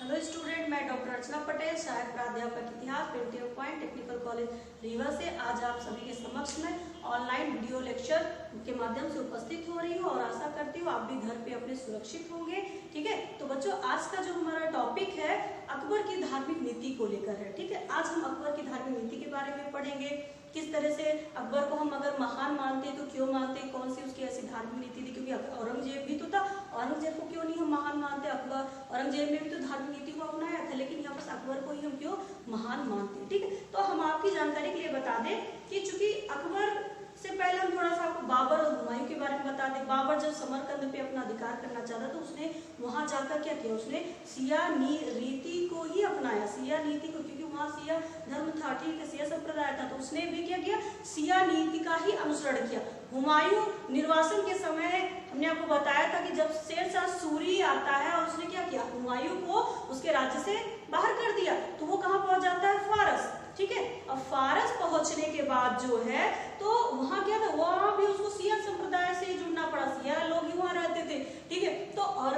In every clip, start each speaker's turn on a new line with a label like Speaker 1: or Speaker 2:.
Speaker 1: Hello student, मैं doctor अर्चना पटेल, सहायक प्राध्यापक इतिहास, painting point technical college Rewa से आज आप सभी के समक्ष में ऑनलाइन वीडियो लेक्चर के माध्यम से उपस्थित हो रही हूँ और आशा करती हूँ आप भी घर पे अपने सुरक्षित होंगे। ठीक है, तो बच्चों आज का जो हमारा टॉपिक है अकबर की धार्मिक नीति को लेकर है। ठीक है, आज हम अकबर की धार्मिक नीति के बारे में पढ़ेंगे, किस तरह से अकबर को हम अगर महान मानते तो क्यों मानते, कौन सी उसकी ऐसी धार्मिक नीति थी, क्योंकि औरंगजेब भी तो था, औरंगजेब को क्यों नहीं हम महान मानते, अकबर औरंगजेब ने भी तो धार्मिक नीति को अपनाया था, लेकिन यहाँ पर अकबर को ही हम क्यों महान मानते हैं। ठीक है, तो हम आपकी जानकारी के लिए बता दें कि चूंकि अकबर से पहले हम थोड़ा सा आपको बाबर और हुमायूं के बारे में बता दें। बाबर जब समरकंद पे अपना अधिकार करना चाहता तो उसने वहां जाकर क्या किया, उसने सिया रीति को ही अपनाया, सिया नीति को, क्योंकि वहां सिया धर्म था, ठीक है, सिया संप्रदाय था, तो उसने भी क्या किया, सिया नीति का ही अनुसरण किया। हुमायूं निर्वासन के समय हमने आपको बताया था कि जब शेरशाह सूरी आता है और उसने क्या किया, हुमायूं को उसके राज्य से बाहर कर दिया, तो वो कहाँ पहुंच जाता है, फारस। ठीक है, अब फारस पहुंचने के बाद जो है तो वहां क्या था, वहां भी उसको सिया संप्रदाय से जुड़ना पड़ा, सिया लोग ही वहां रहते थे। ठीक है, तो और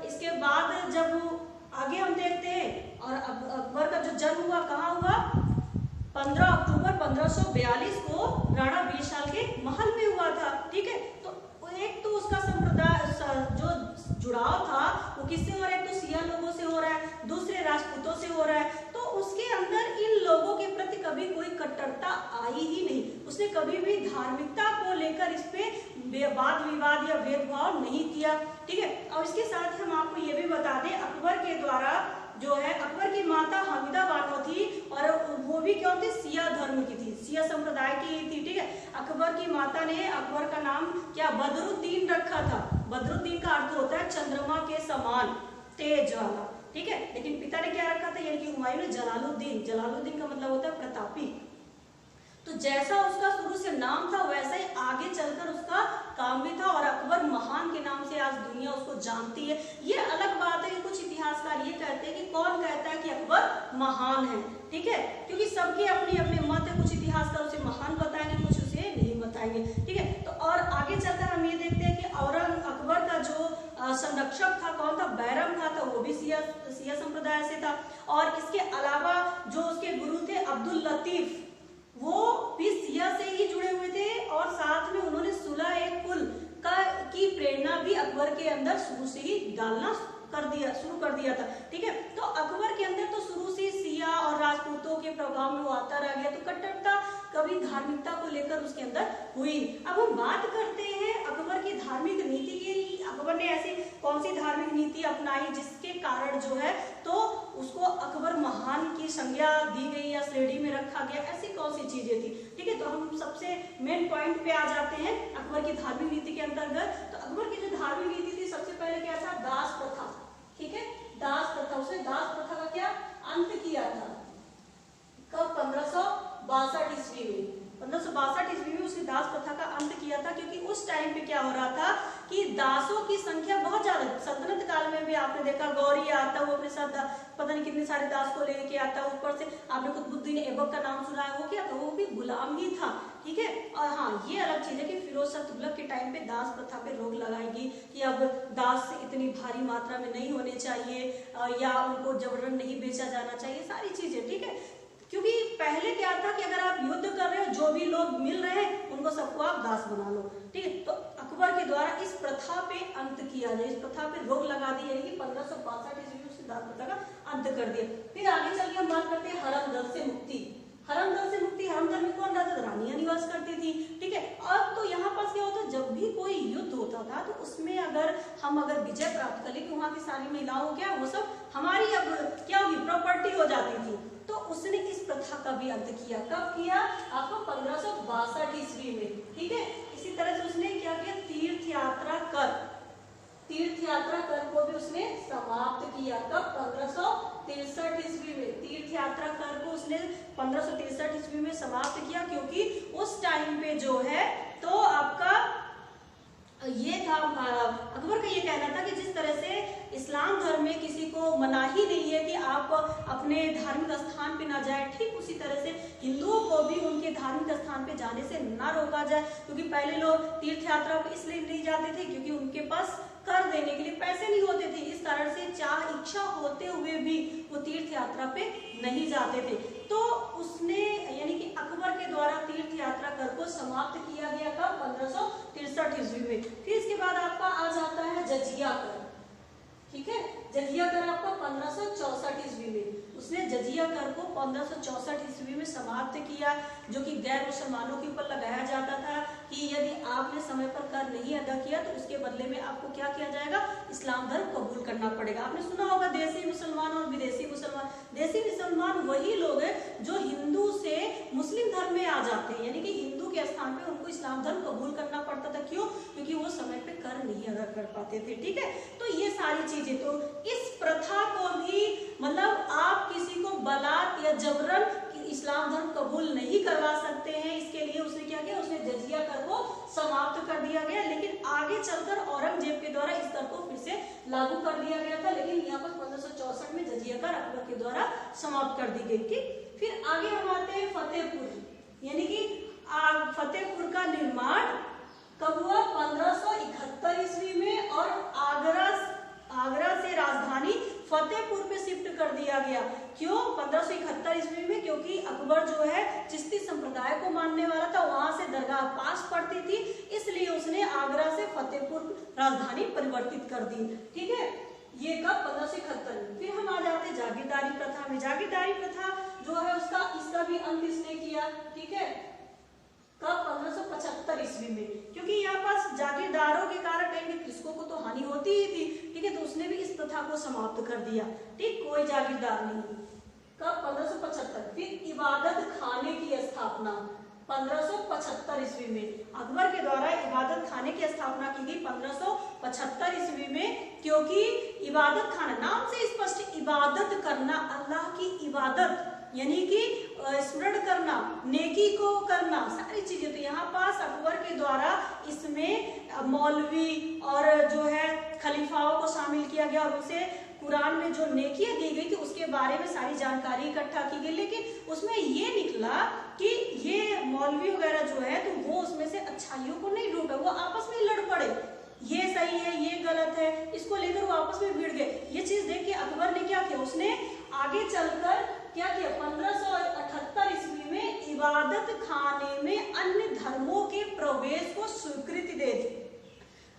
Speaker 1: इसके बाद जब आगे हम देखते हैं और अकबर का जो जन्म हुआ कहाँ हुआ, 15 अक्टूबर 1542 को राणा बीरसाल के महल में हुआ था। ठीक है, तो एक तो उसका संप्रदाय जो जुड़ाव था वो किससे हो रहा है, तो सिया लोगों से हो रहा है, दूसरे राजपूतों से हो रहा है, तो उसके अंदर इन लोगों के प्रति कभी कोई कट्टरता आई ही नहीं, उसने कभी भी धार्मिकता को लेकर इस पे वाद विवाद या भेदभाव नहीं किया। ठीक है, और इसके साथ हम आपको ये भी बता दें अकबर के द्वारा जो है, अकबर की माता हमीदा बानो थी और वो भी क्या थी, सिया धर्म की थी, सिया संप्रदाय की थी। ठीक है, अकबर की माता ने अकबर का नाम क्या, बदरुद्दीन रखा था। बदरुद्दीन का अर्थ होता है चंद्रमा के समान तेज वाला। ठीक है, लेकिन पिता ने क्या रखा था, यानी कि हुमायूं ने जलालुद्दीन, जलालुद्दीन का मतलब होता है प्रतापी। तो जैसा उसका शुरू से नाम था वैसा ही आगे चलकर उसका काम भी था और अकबर महान के नाम से आज दुनिया उसको जानती है। ये अलग बात है कि कुछ इतिहासकार ये कहते हैं कि कौन कहता है कि अकबर महान है। ठीक है, क्योंकि सबके अपने अपने मत है, कुछ इतिहासकार उसे महान बताएंगे, कुछ उसे नहीं बताएंगे। ठीक है, तो और आगे चलकर हम ये देखते हैं कि अकबर का जो संरक्षक था कौन था, बैरम था, तो वो भी सिया संप्रदाय से था। और इसके अलावा जो उसके गुरु थे अब्दुल लतीफ, वो भी सिया से ही जुड़े हुए थे और साथ में उन्होंने सुलह एक कुल की प्रेरणा भी अकबर के अंदर शुरू से ही डालना शुरू कर दिया था। ठीक है, तो अकबर के अंदर तो शुरू से सिया और राजपूतों के प्रभाव में वो आता रह गया, तो कट्टरता कभी धार्मिकता को लेकर उसके अंदर हुई। अब हम बात करते हैं अकबर की धार्मिक नीति की, अकबर ने ऐसी कौन सी धार्मिक नीति अपनाई जिसके कारण जो है तो उसको अकबर महान की संज्ञा दी गई या श्रेणी में रखा गया, ऐसी कौन सी चीजें थी। ठीक है, तो हम सबसे मेन पॉइंट पे आ जाते हैं अकबर की धार्मिक नीति के अंतर्गत। तो अकबर की जो धार्मिक नीति थी, सबसे पहले क्या था, दास प्रथा। ठीक है, दास प्रथा, उसने दास प्रथा का क्या अंत किया था, कब, 1562 ईस्वी में, 1562 ईस्वी में उसने दास प्रथा का अंत किया था। क्योंकि उस टाइम पे क्या हो रहा था कि दासों की संख्या बहुत ज्यादा, सल्तनत काल में भी आपने देखा गौरी आता, वो अपने साथ पता नहीं कितने सारे दास को लेके आता, ऊपर से आपने कुतुबुद्दीन ऐबक का नाम सुना है, वो क्या था, वो भी गुलाम ही था। ठीक है, और हाँ ये अलग चीज है कि फिरोज शाह तुगलक के टाइम पे दास प्रथा पे रोक लगाएगी कि अब दास इतनी भारी मात्रा में नहीं होने चाहिए या उनको जबरन नहीं बेचा जाना चाहिए, सारी चीजें। ठीक है, क्योंकि पहले क्या था कि अगर आप युद्ध कर रहे हो, जो भी लोग मिल रहे हैं उनको सबको आप दास बना लो। ठीक है, तो अकबर के द्वारा इस प्रथा पे अंत किया जाए, इस प्रथा पे रोक लगा दी, यानी कि 1562 ईस्वी में उसने दास प्रथा का अंत कर दिया। फिर आगे चल के हम बात करते हैं हरमदल से मुक्ति। हरमदल से मुक्ति, हरमदल में कौन रहता था, रानियां निवास करती थी। ठीक है, अब तो यहाँ पर क्या होता, जब भी कोई युद्ध होता था तो उसमें हम अगर विजय प्राप्त कर ले कि वहां की सारी महिलाओं क्या वो सब हमारी अब क्या होगी, प्रॉपर्टी हो जाती थी, तो उसने इस प्रथा का भी अंत किया। कब किया, आपको 1562 ईस्वी में। ठीक है, इसी तरह से उसने क्या किया, तीर्थ यात्रा कर को भी उसने समाप्त किया। कब, 1563 ईस्वी में तीर्थ यात्रा कर को उसने 1563 ईस्वी में समाप्त किया, क्योंकि उस टाइम पे जो है तो आपका ये था, अकबर का ये कहना था कि जिस तरह से इस्लाम धर्म में किसी को मनाही नहीं है कि आप अपने धार्मिक स्थान पे ना जाए, ठीक उसी तरह से हिंदुओं को भी उनके धार्मिक स्थान पे जाने से ना रोका जाए। क्योंकि पहले लोग तीर्थ यात्रा पे इसलिए नहीं जाते थे क्योंकि उनके पास कर देने के लिए पैसे नहीं होते थे, इस कारण से चाह इच्छा होते हुए में भी वो तीर्थ यात्रा पे नहीं जाते थे। तो उसने यानी कि अकबर के द्वारा तीर्थ यात्रा कर को समाप्त किया गया कब? 1563 ईस्वी में। फिर इसके बाद आपका आ जाता है जजिया कर, ठीक है। जजिया कर आपका 1564 ईस्वी में, उसने जजिया कर को 1564 ईस्वी में समाप्त किया, जो कि गैर मुसलमानों के ऊपर लगाया जाता था कि यदि आपने समय पर कर नहीं अदा किया तो उसके बदले में आपको क्या किया जाएगा? इस्लाम धर्म कबूल करना पड़ेगा। आपने सुना होगा देसी मुसलमान और विदेशी मुसलमान। देसी मुसलमान वही लोग हैं जो हिंदू से मुस्लिम धर्म में आ जाते हैं, यानी कि हिंदू के स्थान पे उनको इस्लाम धर्म कबूल करना पड़ता था। क्यों? क्योंकि वो समय पे कर नहीं अदा कर पाते थे, ठीक है। तो ये सारी चीजें, तो इस प्रथा को भी मतलब आप किसी को बलात् या जबरन इस्लाम धर्म कबूल नहीं करवा सकते हैं। इसके लिए उसने क्या किया? उसने जजिया कर को समाप्त कर दिया गया, लेकिन आगे चलकर औरंगजेब के द्वारा इस कर को फिर से लागू कर दिया गया था, लेकिन यहाँ पर 1564 में जजिया कर अकबर के द्वारा समाप्त कर दी गई थी। फिर आगे हम आते हैं फतेहपुर, यानी कि फतेहपुर का निर्माण कब हुआ? 1571 ईस्वी में, और आगरा से राजधानी फतेहपुर पे शिफ्ट कर दिया गया। क्यों 1571 ईस्वी में? क्योंकि अकबर जो है चिश्ती संप्रदाय को मानने वाला था, वहां से दरगाह पास पड़ती थी, इसलिए उसने आगरा से फतेहपुर राजधानी परिवर्तित कर दी, ठीक है। ये कब? 1571 में। फिर हम आ जाते जागीरदारी प्रथा में। जागीरदारी प्रथा जो है इसका भी अंत इसने किया, ठीक है, कब? 1575 ईस्वी में, क्योंकि यहाँ पास जागीरदारों के कारण कहीं भी कृषकों को तो हानि होती ही थी, ठीक है, तो उसने भी इस प्रथा को समाप्त कर दिया, ठीक, कोई जागीरदार नहीं। कब? 1575। फिर इबादत खाने की स्थापना 1575 ईस्वी में, अकबर के द्वारा इबादत खाने की स्थापना की गई 1575 ईस्वी में, क्योंकि इबादत खाना नाम से स्पष्ट, इबादत करना, अल्लाह की इबादत यानी कि स्मरण करना, नेकी को करना, सारी चीजें। तो यहाँ पास अकबर के द्वारा इसमें मौलवी और जो है खलीफाओं को शामिल किया गया, और उनसे कुरान में जो नेकियां दी गई थी उसके बारे में सारी जानकारी इकट्ठा की गई। लेकिन उसमें ये निकला कि ये मौलवी वगैरह जो है तो वो उसमें से अच्छाइयों को नहीं ढूंढे, वो आपस में लड़ पड़े, ये सही है ये गलत है, इसको लेकर वो आपस में भिड़ गए। ये चीज देख के अकबर ने क्या किया? उसने आगे चलकर क्या किया? 1578 ईस्वी में इबादत खाने में अन्य धर्मों के प्रवेश को स्वीकृति दे दी।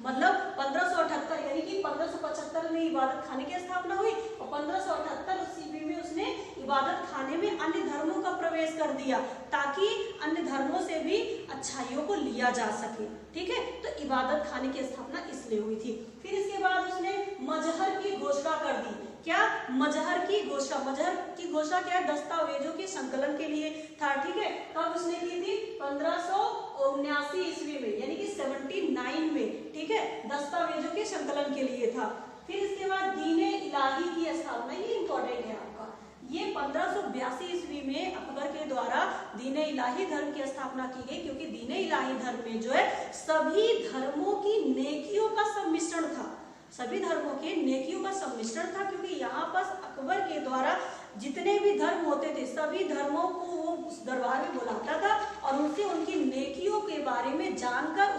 Speaker 1: मतलब 1578 यानी कि 1575 में इबादत खाने की स्थापना हुई, और 1578 ईस्वी में उसने इबादत खाने में अन्य धर्मों का प्रवेश कर दिया, ताकि अन्य धर्मों से भी अच्छाइयों को लिया जा सके, ठीक है। तो इबादत खाने की स्थापना इसलिए हुई थी। फिर इसके बाद उसने मजहर की घोषणा कर दी। क्या? मजहर की घोषणा। मजहर की घोषणा क्या है? दस्तावेजों के संकलन के लिए था, ठीक है। कब उसने की थी? 1579 ईस्वी में, यानी कि 79 में, ठीक है, दस्तावेजों के संकलन के लिए था। फिर इसके बाद दीने इलाही की स्थापना, ये इंपॉर्टेंट है आपका, ये 1582 ईस्वी में अकबर के द्वारा दीने इलाही धर्म की स्थापना की गई, क्योंकि दीने इलाही धर्म में जो है सभी धर्मों की नेकियों का सम्मिश्रण था, सभी धर्मों के नेकियों का सम्मिश्रण था, क्योंकि यहाँ पर अकबर के द्वारा जितने भी धर्म होते थे सभी धर्मों को वो उस दरबार में बुलाता था, और उनसे उनकी नेकियों के बारे में जानकर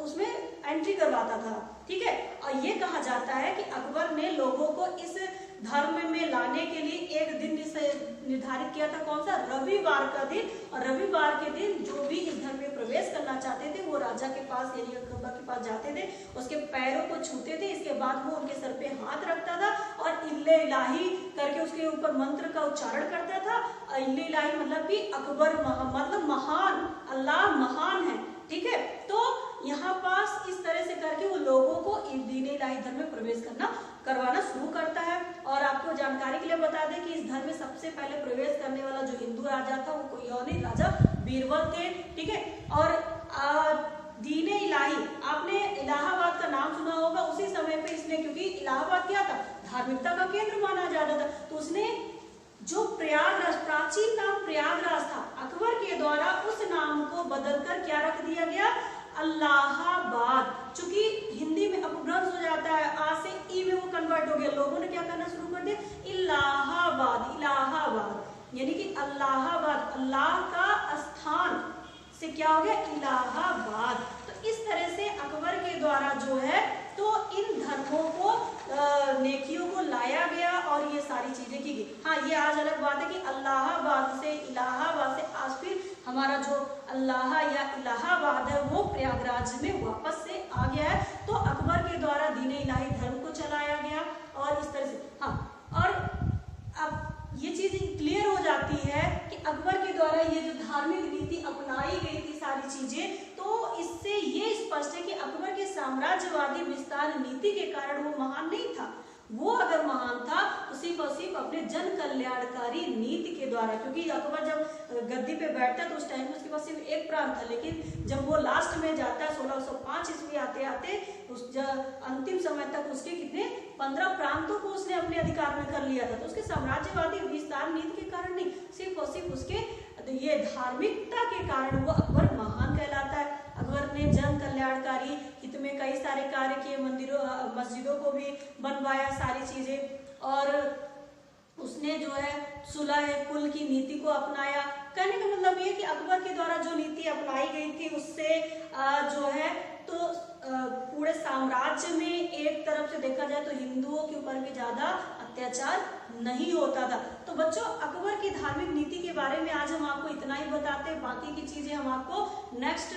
Speaker 1: उसमें एंट्री करवाता था, ठीक है। और ये कहा जाता है कि अकबर ने लोगों को इस धर्म में लाने के लिए एक दिन निर्धारित किया था, कौन सा? रविवार का दिन। और रविवार के दिन जो भी इस धर्म में प्रवेश करना चाहते थे वो राजा के पास यानी अकबर के पास जाते थे, उसके पैरों को छूते थे, इसके बाद वो उनके सर पे हाथ रखता था और इल्ले इलाही करके उसके ऊपर मंत्र का उच्चारण करता था। इल्ले इलाही मतलब कि अकबर मतलब महान, अल्लाह महान है, ठीक है। तो यहाँ पास इस तरह से करके वो लोगों को दीन इलाही धर्म में प्रवेश करवाना शुरू करता है। और आपको जानकारी के लिए बता दें कि इस धर्म में सबसे पहले प्रवेश करने वाला जो हिंदू राजा था वो कोई और नहीं, राजा बीरबल थे, ठीक है। और दीन इलाही, आपने इलाहाबाद का नाम सुना होगा, उसी समय पे इसने, क्योंकि इलाहाबाद क्या था? धार्मिकता का केंद्र माना जाता था, तो उसने जो प्रयागराज, प्राचीन नाम प्रयागराज था, अकबर के द्वारा उस नाम को बदलकर क्या रख दिया गया? अल्लाहाबाद। चूंकि हिंदी में अपभ्रंश हो जाता है, आ से ई में वो कन्वर्ट हो गया, लोगों ने क्या करना शुरू कर दिया? इलाहाबाद, इलाहाबाद यानी कि अल्लाहाबाद, अल्लाह का स्थान से क्या हो गया? इलाहाबाद। तो इस तरह से अकबर के द्वारा जो है तो इन धर्मों को नेकियों को लाया गया और ये सारी चीजें की गई। हाँ, ये आज अलग बात है कि इलाहाबाद से आज फिर हमारा जो अल्लाह या इलाहाबाद है वो प्रयागराज में वापस से आ गया है। तो अकबर के द्वारा दीन इलाही धर्म को चलाया गया और इस तरह से। हाँ, और अब ये चीज क्लियर हो जाती है कि अकबर के द्वारा ये जो धार्मिक नीति अपनाई गई थी सारी चीजें, तो इससे ये स्पष्ट है कि अकबर के साम्राज्यवादी विस्तार नीति के कारण वो महान नहीं था। वो अगर महान था तो सिर्फ और सिर्फ अपने जन कल्याणकारी नीति के द्वारा, क्योंकि अकबर जब गद्दी पे बैठता तो उस टाइम में उसके पास सिर्फ एक प्रांत था, लेकिन जब वो लास्ट में जाता है 1605 ईस्वी आते आते उस अंतिम समय तक उसके कितने 15 प्रांतों को उसने अपने अधिकार में कर लिया था। तो उसके साम्राज्यवादी विस्तार नीति के कारण नहीं, सिर्फ और सिर्फ उसके ये धार्मिकता के कारण वो अकबर महान कहलाता है। अकबर ने जन कल्याणकारी हित में कई सारे कार्य किए, मंदिरों मस्जिदों को भी बनवाया सारी चीजें, और उसने जो है सुलह कुल की नीति को अपनाया। कहने का मतलब ये कि अकबर के द्वारा जो नीति अपनाई गई थी उससे जो है तो पूरे साम्राज्य में एक तरफ से देखा जाए तो हिंदुओं के ऊपर भी ज्यादा अत्याचार नहीं होता था। तो बच्चों, अकबर की धार्मिक नीति के बारे में आज हम आपको इतना ही बताते हैं। बाकी की चीजें हम आपको नेक्स्ट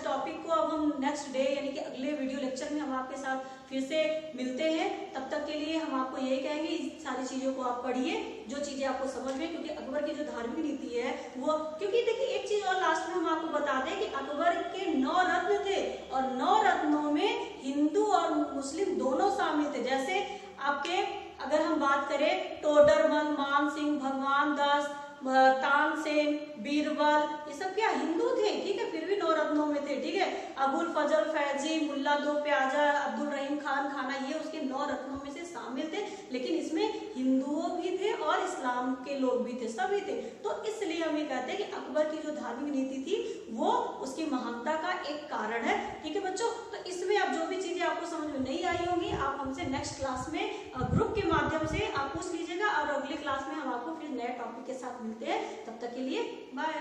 Speaker 1: टॉपिक को अब हम नेक्स्ट डे यानी कि अगले वीडियो लेक्चर में हम आपके साथ फिर से मिलते हैं। तब तक के लिए हम आपको यही कहेंगे इस सारी चीजों को आप पढ़िए, जो चीजें आपको समझ में, क्योंकि अकबर की जो धार्मिक नीति है वो, क्योंकि देखिए एक चीज और लास्ट में हम आपको बता दें कि अकबर के 9 रत्न थे और 9 रत्नों में हिंदू और मुस्लिम दोनों शामिल थे। जैसे आपके अगर हम बात करें टोडरमल, मान सिंह, भगवान दास, तानसेन, बीरबल, ये सब क्या हिंदू थे, ठीक है, फिर भी 9 रत्नों में थे, ठीक है। अबुल फजल फैजी, मुल्ला दो प्याजा, अब्दुल रहीम खान खाना, ये उसके 9 रत्नों में से शामिल थे। लेकिन इसमें हिंदुओं भी थे और इस्लाम के लोग भी थे, सभी थे। तो इसलिए हम ये कहते हैं कि अकबर की जो धार्मिक नीति थी वो उसकी महानता का एक कारण है, ठीक है बच्चों। तो इसमें अब जो भी चीजें आपको समझ में नहीं आई होंगी आप हमसे नेक्स्ट क्लास में ग्रुप के माध्यम से आप पूछ लीजिएगा, और अगली क्लास में हम आपको फिर नए टॉपिक के साथ मिलते हैं। तब तक के लिए बाय।